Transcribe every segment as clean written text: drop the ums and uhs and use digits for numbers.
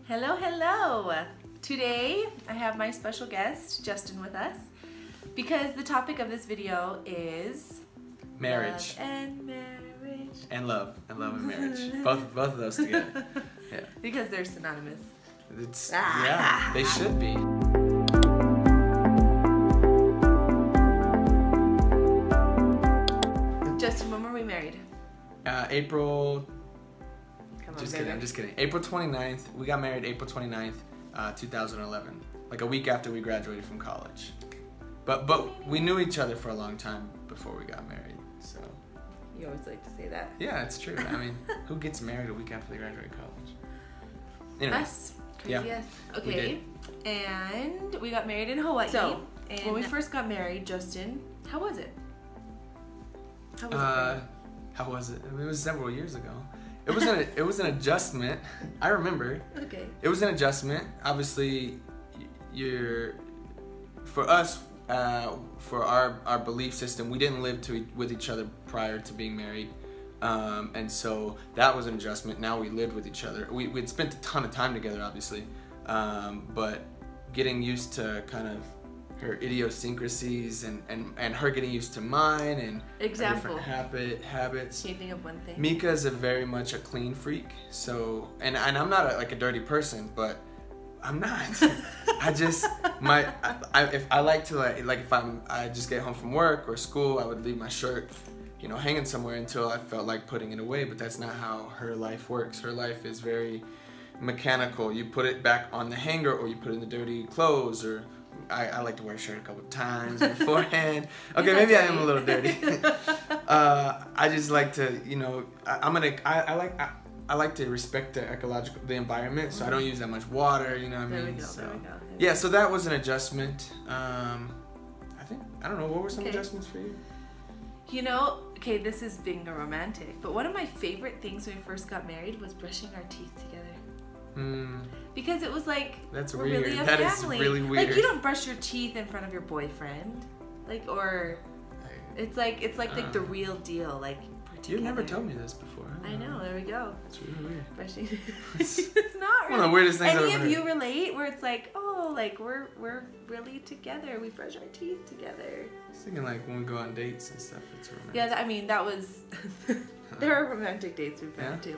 Hello, hello! Today I have my special guest, Justin, with us because the topic of this video is marriage. Love and marriage. And love. And love and marriage. both of those together. Yeah. Because they're synonymous. Yeah, they should be. Justin, when were we married? April... Come on, just baby. kidding, I'm just kidding. April 29th. We got married April 29th, 2011. Like a week after we graduated from college. But we knew each other for a long time before we got married, so... You always like to say that. Yeah, it's true. I mean, who gets married a week after they graduate college? Anyway. Us. Crazy, Yeah, yes. we Okay. And we got married in Hawaii. So, when we first got married, Justin, how was it? How was it for you? How was it? I mean, it was several years ago. It was an adjustment. I remember. Okay. It was an adjustment. Obviously, for us, for our belief system, we didn't live with each other prior to being married, and so that was an adjustment. Now we lived with each other. We'd spent a ton of time together, obviously, but getting used to kind of her idiosyncrasies and her getting used to mine and Example. different habits. Can you think of one thing? Mika's very much a clean freak, so and I'm not like a dirty person, but I'm not. I just if I like to if I just get home from work or school, I would leave my shirt, hanging somewhere until I felt like putting it away. But that's not how her life works. Her life is very mechanical. You put it back on the hanger, or you put it in the dirty clothes, or I like to wear a shirt a couple times beforehand. Okay, maybe I am a little dirty. I just like to, I like to respect the environment, so I don't use that much water, you know what I mean? There we go. Yeah, so that was an adjustment. I don't know, what were some adjustments for you? Okay, this is being a romantic, but one of my favorite things when we first got married was brushing our teeth together. Because it was like, that's we're weird. really a that family. Is really weird. Like, you don't brush your teeth in front of your boyfriend. It's like the real deal, like, we're together. You've never told me this before. I know, there we go. It's really weird. Brushing. It's not really. One of the weirdest things I've Any ever of you heard. relate where it's like, oh, like we're really together. We brush our teeth together. I was thinking like when we go on dates and stuff, it's romantic. Yeah, that was. There are romantic dates we've been to.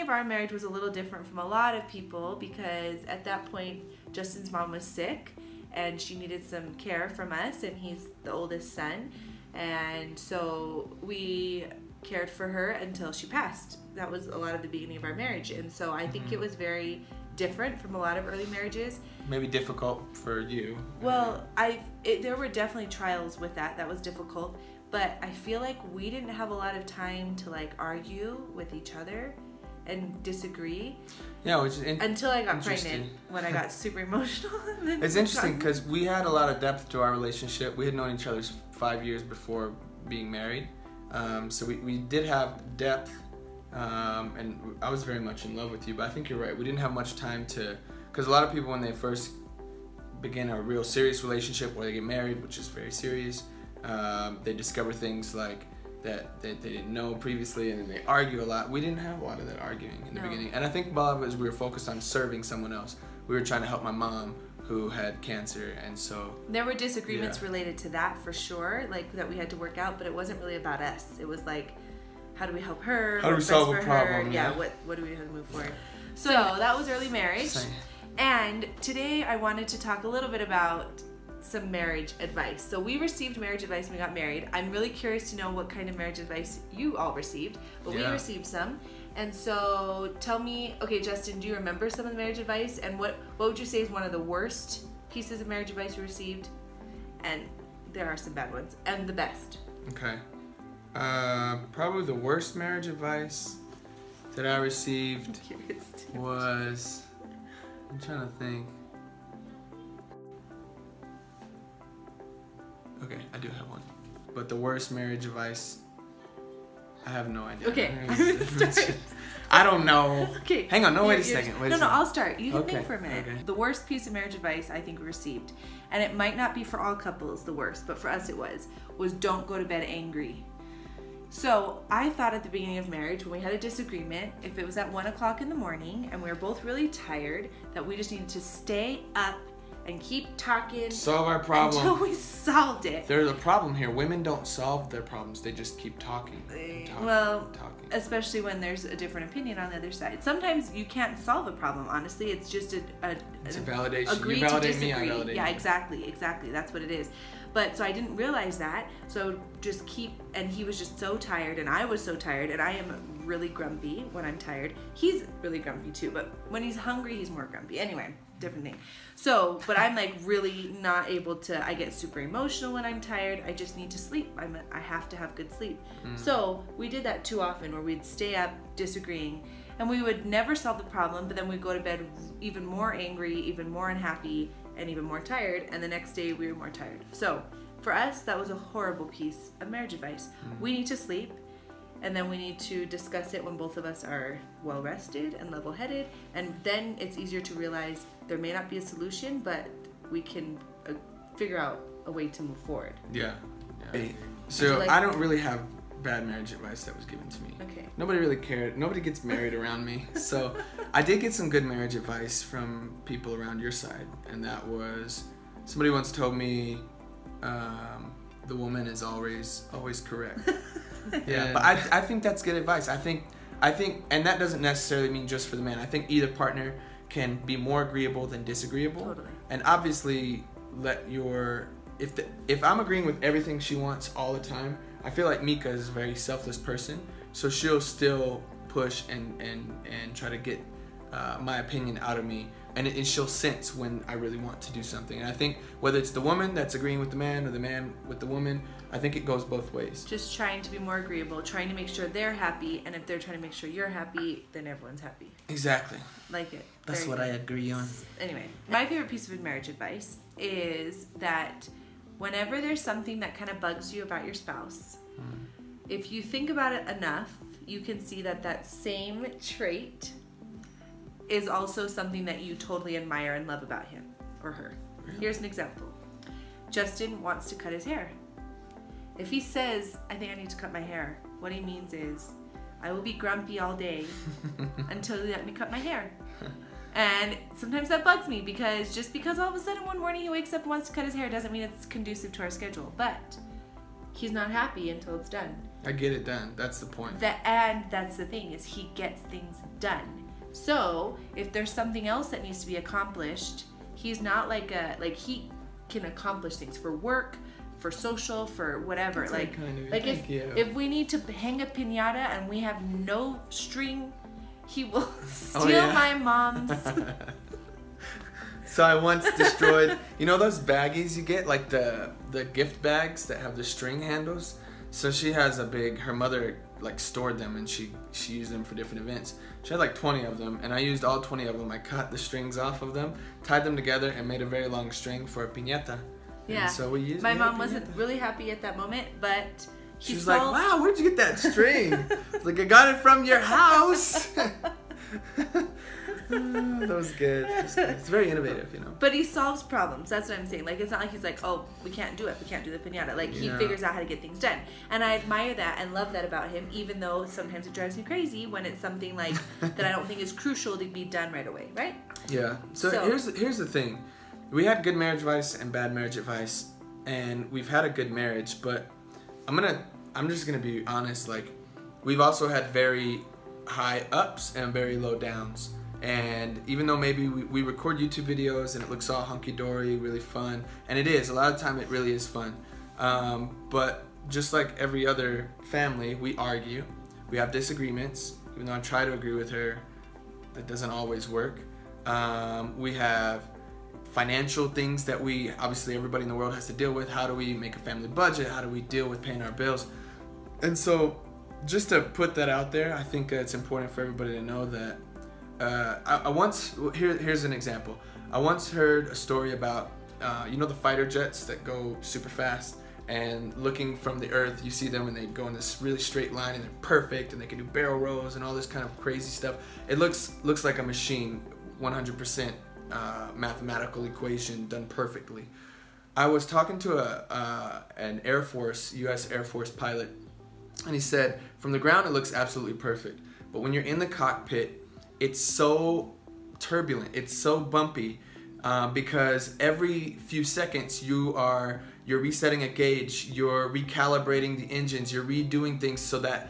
Our marriage was a little different from a lot of people because at that point Justin's mom was sick and she needed some care from us, and he's the oldest son, and so we cared for her until she passed. That was a lot of the beginning of our marriage, and so I think it was very different from a lot of early marriages. Maybe difficult for you. Well, there were definitely trials with that was difficult, but I feel like we didn't have a lot of time to like argue with each other and disagree. Yeah, which is until I got pregnant, when I got super emotional. It's interesting because we had a lot of depth to our relationship. We had known each other 5 years before being married, so we did have depth, and I was very much in love with you. But I think you're right. We didn't have much time to, because a lot of people when they first begin a real serious relationship or they get married, which is very serious, they discover things like that they didn't know previously, and then they argue a lot. We didn't have a lot of that arguing in the beginning, and I think a lot of it was we were focused on serving someone else. We were trying to help my mom who had cancer, and so there were disagreements related to that for sure, like that we had to work out, but it wasn't really about us. It was like, how do we help her? How do we solve a problem? Yeah, what do we have to move forward? So that was early marriage, and today I wanted to talk a little bit about some marriage advice. So we received marriage advice when we got married. I'm really curious to know what kind of marriage advice you all received, but we received some. And so tell me, okay, Justin, do you remember some of the marriage advice? And what would you say is one of the worst pieces of marriage advice you received? And there are some bad ones. And the best. Okay. Probably the worst marriage advice that I received was, I'm trying to think. Okay, I do have one. But the worst marriage advice, I have no idea. Okay, I don't know. Okay. Hang on, wait a second. No, I'll start. You can think for a minute. Okay. The worst piece of marriage advice I think we received, and it might not be for all couples the worst, but for us it was don't go to bed angry. So I thought at the beginning of marriage, when we had a disagreement, if it was at 1 o'clock in the morning and we were both really tired, that we just needed to stay up and keep talking. Solve our problem. Until we solved it. There's a problem here. Women don't solve their problems. They just keep talking. Talking. Especially when there's a different opinion on the other side. Sometimes you can't solve a problem, honestly. It's just it's a validation. Agree You validate to me, disagree. I validate Yeah, you. exactly. That's what it is. But so I didn't realize that. So just and he was just so tired and I was so tired, and I am really grumpy when I'm tired. He's really grumpy too, but when he's hungry, he's more grumpy. Anyway, different thing. So, but I'm like really not able to, I get super emotional when I'm tired. I just need to sleep. I have to have good sleep. So we did that too often, where we'd stay up disagreeing and we would never solve the problem, but then we'd go to bed even more angry, even more unhappy, and even more tired, and the next day we were more tired. So for us, that was a horrible piece of marriage advice. We need to sleep, and then we need to discuss it when both of us are well rested and level headed, and then it's easier to realize there may not be a solution, but we can figure out a way to move forward. Yeah. So I don't really have bad marriage advice that was given to me. Okay. Nobody really cared. Nobody gets married around me. So I did get some good marriage advice from people around your side, and that was, somebody once told me, the woman is always correct. Yeah, but I think that's good advice. I think, and that doesn't necessarily mean just for the man. I think either partner can be more agreeable than disagreeable. Totally. And obviously if I'm agreeing with everything she wants all the time, I feel like Mika is a very selfless person, so she'll still push and try to get my opinion out of me, and she'll sense when I really want to do something. And I think whether it's the woman that's agreeing with the man or the man with the woman, I think it goes both ways. Just trying to be more agreeable, trying to make sure they're happy, and if they're trying to make sure you're happy, then everyone's happy. Exactly. Like it. That's Very what good. I agree on. Anyway, my favorite piece of marriage advice is that whenever there's something that kind of bugs you about your spouse, if you think about it enough, you can see that same trait is also something that you totally admire and love about him or her. Really? Here's an example. Justin wants to cut his hair. If he says, I think I need to cut my hair, what he means is, I will be grumpy all day until you let me cut my hair. And sometimes that bugs me, because just because all of a sudden one morning he wakes up and wants to cut his hair doesn't mean it's conducive to our schedule. But he's not happy until it's done. I get it done. That's the point. And that's the thing, is he gets things done. So if there's something else that needs to be accomplished, he's not he can accomplish things for work, for social, for whatever. If we need to hang a piñata and we have no string, he will steal my mom's. So I once destroyed, you know those baggies you get, like the gift bags that have the string handles? So she has her mother stored them, and she used them for different events. She had like 20 of them, and I used all 20 of them. I cut the strings off of them, tied them together, and made a very long string for a piñata. Yeah. And so we used my mom wasn't really happy at that moment, but she was like, wow, where'd you get that string? I was like, I got it from your house. That was good. It's very innovative, you know. But he solves problems. That's what I'm saying. It's not like he's like, oh, we can't do it. We can't do the piñata. He figures out how to get things done. And I admire that and love that about him, even though sometimes it drives me crazy when it's something that I don't think is crucial to be done right away, right? Yeah. So here's the thing. We had good marriage advice and bad marriage advice, and we've had a good marriage, but I'm just gonna be honest, we've also had very high ups and very low downs. And even though maybe we record YouTube videos and it looks all hunky-dory, really fun, and it is, a lot of time it really is fun, but just like every other family, we argue, we have disagreements. Even though I try to agree with her, that doesn't always work. We have financial things that obviously everybody in the world has to deal with. How do we make a family budget? How do we deal with paying our bills? And so, just to put that out there, I think it's important for everybody to know that here's an example. I once heard a story about, you know, the fighter jets that go super fast, and looking from the earth, you see them and they go in this really straight line and they're perfect and they can do barrel rolls and all this kind of crazy stuff. It looks like a machine, 100% mathematical equation done perfectly. I was talking to an Air Force, U.S. Air Force pilot, and he said, from the ground it looks absolutely perfect, but when you're in the cockpit, it's so turbulent, it's so bumpy, because every few seconds you're resetting a gauge, you're recalibrating the engines, you're redoing things so that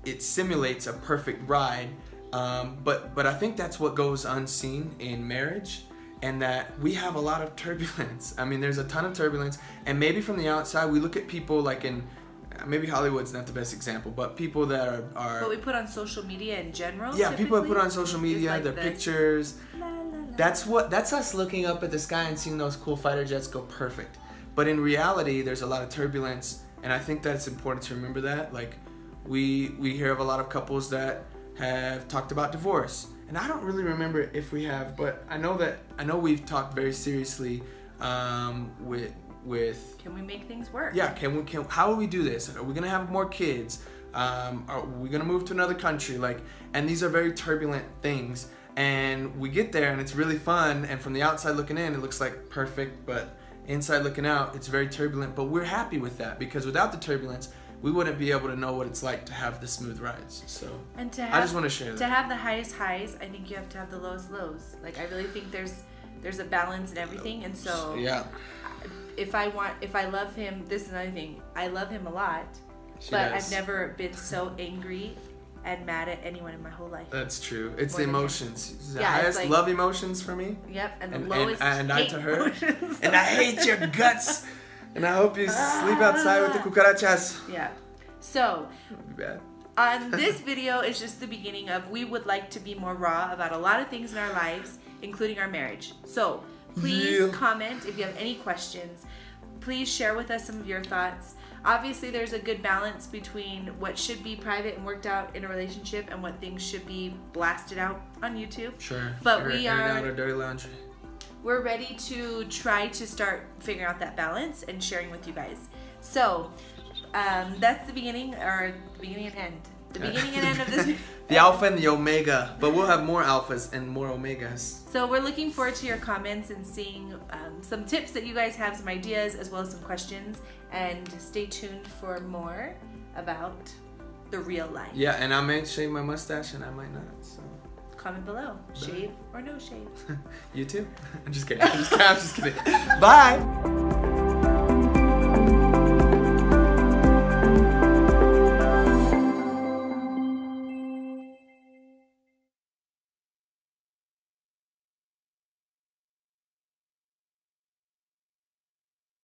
it simulates a perfect ride. But I think that's what goes unseen in marriage, and that we have a lot of turbulence. I mean, there's a ton of turbulence, and maybe from the outside we look at people like in, maybe Hollywood's not the best example, but people that are what we put on social media in general. Yeah, people that put on social media, like their pictures. That's us looking up at the sky and seeing those cool fighter jets go perfect. But in reality, there's a lot of turbulence, and I think that's important to remember that. Like, we hear of a lot of couples that have talked about divorce, and I don't really remember if we have, but I know we've talked very seriously with can we make things work? Yeah, how will we do this? Are we gonna have more kids? Are we gonna move to another country? Like, and these are very turbulent things, and we get there and it's really fun, and from the outside looking in it looks like perfect, but inside looking out it's very turbulent. But we're happy with that, because without the turbulence we wouldn't be able to know what it's like to have the smooth rides. So and I just want to share that. To have the highest highs, I think you have to have the lowest lows. Like, I really think there's a balance in everything, and so yeah. If I love him, this is another thing. I love him a lot, but I've never been so angry and mad at anyone in my whole life. That's true. It's the emotions. The yeah, highest like, love emotions for me. Yep, and the lowest and hate to her. emotions. And I hate your guts. And I hope you sleep outside with the cucarachas. Yeah. So, That'd be bad. On this video is just the beginning of, we would like to be more raw about a lot of things in our lives, including our marriage. So please comment if you have any questions. Please share with us some of your thoughts. Obviously, there's a good balance between what should be private and worked out in a relationship and what things should be blasted out on YouTube. Sure. But our dirty laundry. We're ready to try to start figuring out that balance and sharing with you guys. So that's the beginning, or the beginning and end. The beginning and end of this video. The alpha and the omega, but we'll have more alphas and more omegas. So we're looking forward to your comments and seeing some tips that you guys have, some ideas, as well as some questions. And stay tuned for more about the real life. Yeah, and I may shave my mustache and I might not. So comment below, shave or no shave. You too? I'm just kidding. I'm just kidding. Bye.